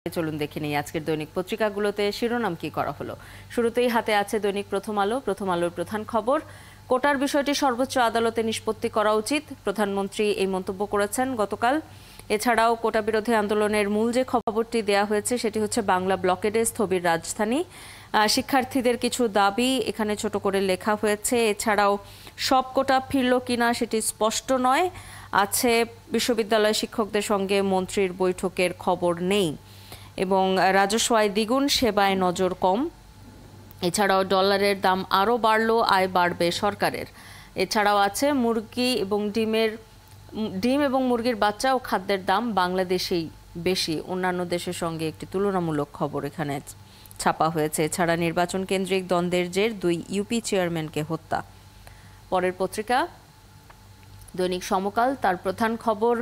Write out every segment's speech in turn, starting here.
চলুন দেখে নিই আজকের দৈনিক পত্রিকাগুলোতে শিরোনাম কি করা হলো। শুরুতেই হাতে আছে দৈনিক প্রথম আলো। প্রথম আলোর প্রধান খবর, কোটার বিষয়টি সর্বোচ্চ আদালতে নিষ্পত্তি করা উচিত। প্রধানমন্ত্রী এই মন্তব্য করেছেন গতকাল। এছাড়াও কোটা বিরোধী আন্দোলনের মূল যে খবরটি দেয়া হয়েছে সেটি হচ্ছে বাংলা ব্লকেডে স্থবির রাজধানী, শিক্ষার্থীদের কিছু দাবি এখানে ছোট করে লেখা হয়েছে। এছাড়াও সব কোটা ফিরল কিনা সেটি স্পষ্ট নয়। আছে বিশ্ববিদ্যালয় শিক্ষকদের সঙ্গে মন্ত্রীর বৈঠকের খবর নেই এবং রাজস্ব আয় দ্বিগুণ, সেবায় নজর কম। এছাড়াও ডলারের দাম আরও বাড়লো, আয় বাড়বে সরকারের। এছাড়াও আছে ডিম এবং মুরগির বাচ্চা ও খাদ্যের দাম বাংলাদেশেই বেশি, অন্যান্য দেশের সঙ্গে একটি তুলনামূলক খবর এখানে ছাপা হয়েছে। এছাড়া নির্বাচন কেন্দ্রিক দ্বন্দ্বের জের 2 ইউপি চেয়ারম্যানকে হত্যা। পরের পত্রিকা দৈনিক সমকাল, তার প্রধান খবর,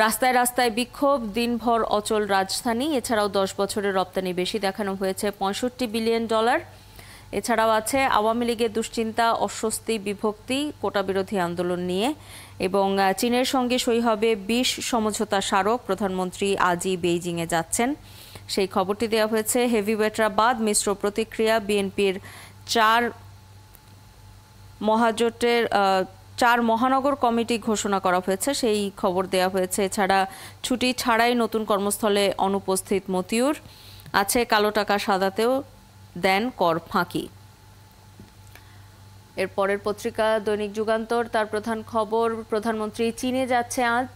রাস্তায় রাস্তায় বিক্ষোভ, দিনভর অচল রাজধানী। এছাড়াও 10 বছরের রপ্তানি বেশি দেখানো হয়েছে $65 বিলিয়ন। এছাড়াও আছে আওয়ামী লীগের দুশ্চিন্তা, অস্বস্তি, বিভক্তি কোটা বিরোধী আন্দোলন নিয়ে এবং চীনের সঙ্গে সই হবে 20 সমঝোতা স্মারক। প্রধানমন্ত্রী আজই বেইজিংয়ে যাচ্ছেন, সেই খবরটি দেওয়া হয়েছে। হেভিওয়েটরা বাদ, মিশ্র প্রতিক্রিয়া। বিএনপির 4 মহানগর কমিটি ঘোষণা করা হয়েছে, সেই খবর দেওয়া হয়েছে। এছাড়া ছুটি ছাড়াই নতুন কর্মস্থলে অনুপস্থিত মতিউর। আছে কালো টাকা সাদাতেও দেন কর ফাঁকি। এর পরের পত্রিকা দৈনিক যুগান্তর, তার প্রধান খবর, প্রধানমন্ত্রী চীনে যাচ্ছে আজ,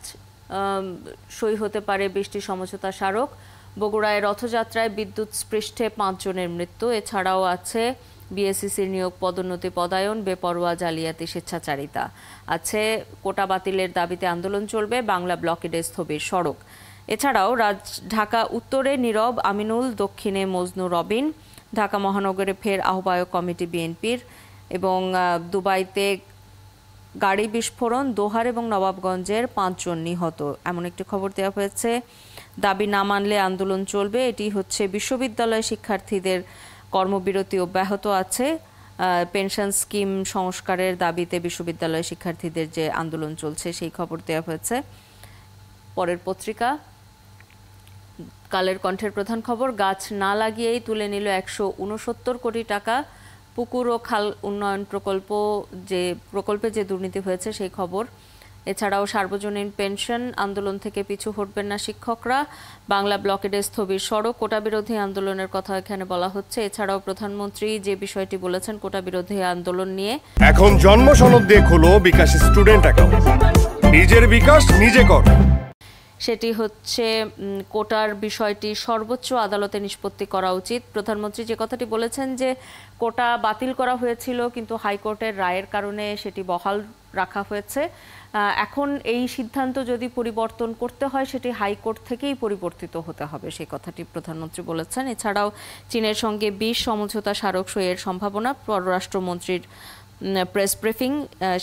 সই হতে পারে 20টি সমঝোতা স্মারক। বগুড়ায় রথযাত্রায় বিদ্যুৎ স্পৃষ্টে 5 জনের মৃত্যু। এছাড়াও আছে বিএসসিসির নিয়োগ, পদোন্নতি, পদায়ন, বেপরোয়া জালিয়াতি, স্বেচ্ছাচারিতা। আছে কোটা বাতিলের দাবিতে আন্দোলন চলবে, বাংলা ব্লকেডে স্থবির সড়ক। এছাড়াও ঢাকা উত্তরে নীরব আমিনুল, দক্ষিণে মজনু রবিন। ঢাকা মহানগরে ফের আহ্বায়ক কমিটি বিএনপির এবং দুবাইতে গাড়ি বিস্ফোরণ, দোহার এবং নবাবগঞ্জের 5 জন নিহত, এমন একটি খবর দেওয়া হয়েছে। দাবি না মানলে আন্দোলন চলবে, এটি হচ্ছে বিশ্ববিদ্যালয় শিক্ষার্থীদের কর্মবিরতি অব্যাহত আছে। পেনশন স্কিম সংস্কারের দাবিতে বিশ্ববিদ্যালয় শিক্ষার্থীদের যে আন্দোলন চলছে সেই খবর দেওয়া হয়েছে। পরের পত্রিকা কালের কণ্ঠের প্রধান খবর, গাছ না লাগিয়েই তুলে নিল 169 কোটি টাকা। পুকুর ও খাল উন্নয়ন প্রকল্পে যে দুর্নীতি হয়েছে সেই খবর। এছাড়াও সার্বজনীন পেনশন আন্দোলন থেকে পিছু হটবেন না শিক্ষকরা। বাংলা ব্লকেডে স্থবির সড়ক, কোটা বিরোধী আন্দোলনের কথা এখানে বলা হচ্ছে। এছাড়াও প্রধানমন্ত্রী যে বিষয়টি বলেছেন কোটা বিরোধী আন্দোলন নিয়ে, এখন জন্ম সনদ দিয়ে খোলো বিকাশ স্টুডেন্ট অ্যাকাউন্ট, নিজের বিকাশ নিজে কর। সেটি হচ্ছে কোটার বিষয়টি সর্বোচ্চ আদালতে নিষ্পত্তি করা উচিত। প্রধানমন্ত্রী যে কথাটি বলেছেন যে কোটা বাতিল করা হয়েছিল কিন্তু হাইকোর্টের রায়ের কারণে সেটি বহাল রাখা হয়েছে। এখন এই সিদ্ধান্ত যদি পরিবর্তন করতে হয় সেটি হাইকোর্ট থেকেই পরিবর্তিত হতে হবে, সেই কথাটি প্রধানমন্ত্রী বলেছেন। এছাড়াও চীনের সঙ্গে 20 সমঝোতা স্মারক সইয়ের সম্ভাবনা, পররাষ্ট্রমন্ত্রীর প্রেস ব্রিফিং,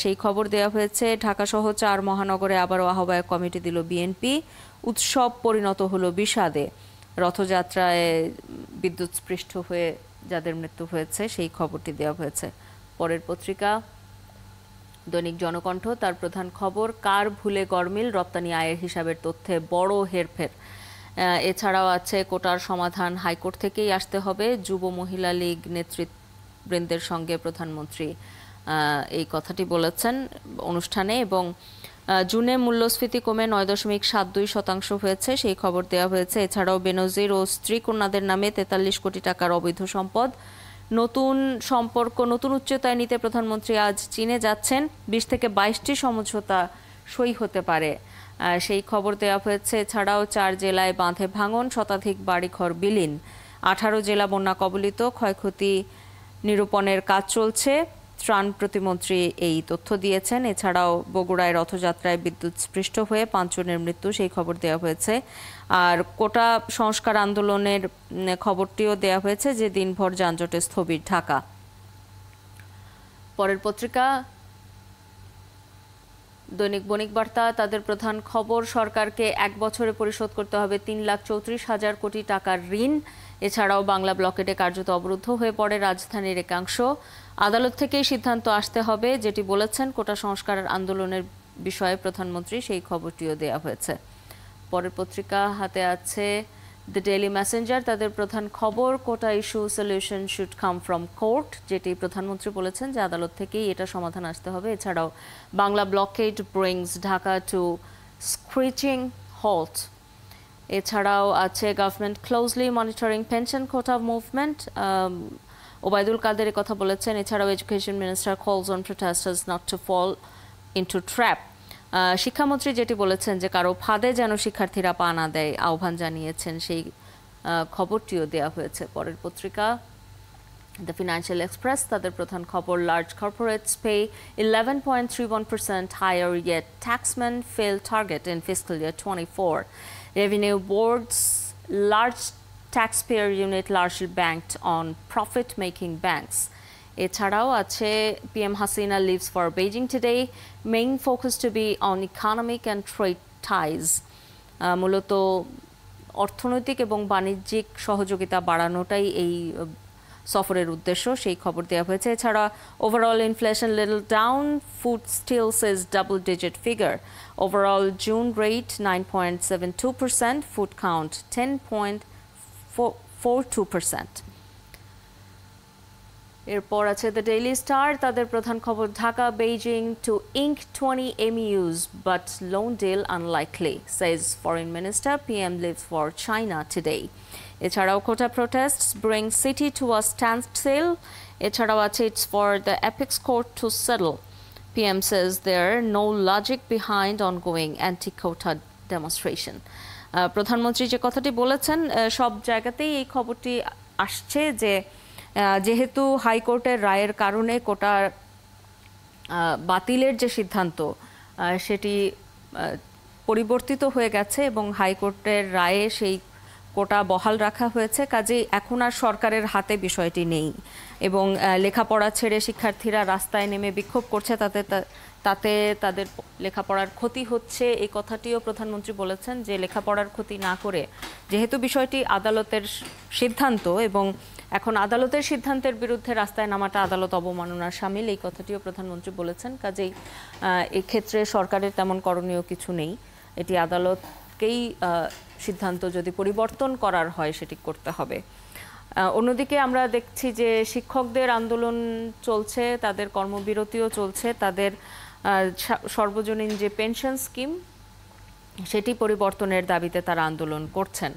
সেই খবর দেওয়া হয়েছে। ঢাকা সহ 4 মহানগরে আবারও আহ্বায়ক কমিটি দিল বিএনপি। উৎসব পরিণত হলো বিষাদে, রথযাত্রায় বিদ্যুৎ স্পৃষ্ট হয়ে যাদের মৃত্যু হয়েছে সেই খবরটি দেওয়া হয়েছে। পরের পত্রিকা দৈনিক জনকণ্ঠ, তার প্রধান খবর, কার ভুলে গরমিল, রপ্তানি আয়ের হিসাবের তথ্যে বড় হেরফের। এছাড়াও আছে কোটার সমাধান হাইকোর্ট থেকেই আসতে হবে, যুব মহিলা লীগ নেতৃবৃন্দের সঙ্গে প্রধানমন্ত্রী এই কথাটি বলেছেন অনুষ্ঠানে। এবং জুনে মূল্যস্ফীতি কমে 9.72% হয়েছে, সেই খবর দেওয়া হয়েছে। এছাড়াও বেনজির ও স্ত্রী কন্যাদের নামে 43 কোটি টাকার অবৈধ সম্পদ। নতুন সম্পর্ক নতুন উচ্চতায় নিতে প্রধানমন্ত্রী আজ চীনে যাচ্ছেন, 20 থেকে 22টি সমঝোতা সই হতে পারে, সেই খবর দেওয়া হয়েছে। এছাড়াও 4 জেলায় বাঁধে ভাঙন, শতাধিক বাড়িঘর বিলীন, 18 জেলা বন্যা কবলিত, ক্ষয়ক্ষতি নিরূপণের কাজ চলছে। ত্রাণ প্রতিমন্ত্রী এই তথ্য দিয়েছেন। এছাড়াও বগুড়ায় রথযাত্রায় বিদ্যুৎ স্পৃষ্ট হয়ে 5 জনের মৃত্যু, সেই খবর দেওয়া হয়েছে। আর কোটা সংস্কার আন্দোলনের খবরটিও দেওয়া হয়েছে যে দিনভর যানজটে স্থবির ঢাকা। পরের পত্রিকা দৈনিক বণিক বার্তা, তাদের প্রধান খবর, সরকারকে 1 বছরে পরিশোধ করতে হবে 3,34,000 কোটি টাকার ঋণ। এছাড়াও বাংলা ব্লকেডে কার্যত অবরুদ্ধ হয়ে পড়ে রাজধানীর একাংশ। আদালত থেকেই সিদ্ধান্ত আসতে হবে, যেটি বলেছেন কোটা সংস্কার আন্দোলনের বিষয়ে প্রধানমন্ত্রী, সেই খবরটিও দেওয়া হয়েছে। পরের পত্রিকা হাতে আছে দ্য ডেইলি মেসেঞ্জার তাদের প্রধান খবর, quota issue solution should come from court, যেটি প্রধানমন্ত্রী বলেছেন যে আদালত থেকেই এটা সমাধান আসতে হবে। এছাড়াও Bangla blockade brings Dhaka to screeching halt. এছাড়াও আছে government closely monitoring pension quota movement, Obaidul Quader কথা বলেছেন। এছাড়াও education minister calls on protesters not to fall into trap. শিক্ষামন্ত্রী যেটি বলেছেন যে কারো ফাঁদে যেন শিক্ষার্থীরা পা না দেয় আহ্বান জানিয়েছেন, সেই খবরটিও দেওয়া হয়েছে। পরের পত্রিকা দ্য ফিনান্সিয়াল এক্সপ্রেস তাদের প্রধান খবর, large corporates pay 11.31% higher yet taxmen fail target in fiscal year 24. Revenue boards large taxpayer unit largely banked on profit-making banks. এছাড়াও আছে PM Hasina leaves for Beijing today, main focus to be on economic and trade ties. মূলত অর্থনৈতিক এবং বাণিজ্যিক সহযোগিতা বাড়ানোটাই এই সফরের উদ্দেশ্য, সেই খবর দেওয়া হয়েছে। এছাড়া overall inflation little down, food still সেজ double digit figure, overall June rate 9.72%, food count 10.42%। এরপর আছে দ্য ডেইলি স্টার তাদের প্রধান খবর, Dhaka Beijing to ink 20 MOUs but loan deal unlikely, says foreign minister. PM leaves for China today. এছাড়াও কোটা protests bring city to a standstill. এছাড়াও আছে it's for the apex court to settle. PM says there no logic behind ongoing anti-quota demonstration. প্রধানমন্ত্রী যে কথাটি বলেছেন সব জায়গাতেই এই খবরটি আসছে যে যেহেতু হাইকোর্টের রায়ের কারণে কোটা বাতিলের যে সিদ্ধান্ত সেটি পরিবর্তিত হয়ে গেছে এবং হাইকোর্টের রায়ে সেই কোটা বহাল রাখা হয়েছে, কাজেই এখন আর সরকারের হাতে বিষয়টি নেই এবং লেখাপড়া ছেড়ে শিক্ষার্থীরা রাস্তায় নেমে বিক্ষোভ করছে, তাতে তাদের লেখাপড়ার ক্ষতি হচ্ছে। এই কথাটিও প্রধানমন্ত্রী বলেছেন যে লেখাপড়ার ক্ষতি না করে, যেহেতু বিষয়টি আদালতের সিদ্ধান্ত এবং এখন আদালতের সিদ্ধান্তের বিরুদ্ধে রাস্তায় নামাটা আদালত অবমাননার শামিল, এই কথাটিও প্রধানমন্ত্রী বলেছেন। কাজেই এই ক্ষেত্রে সরকারের তেমন করণীয় কিছু নেই, এটি আদালতকেই সিদ্ধান্ত যদি পরিবর্তন করার হয় সেটি করতে হবে। অন্যদিকে আমরা দেখছি যে শিক্ষকদের আন্দোলন চলছে, তাদের কর্মবিরতিও চলছে, তাদের সর্বজনীন যে পেনশন স্কিম সেটি পরিবর্তনের দাবিতে তারা আন্দোলন করছেন।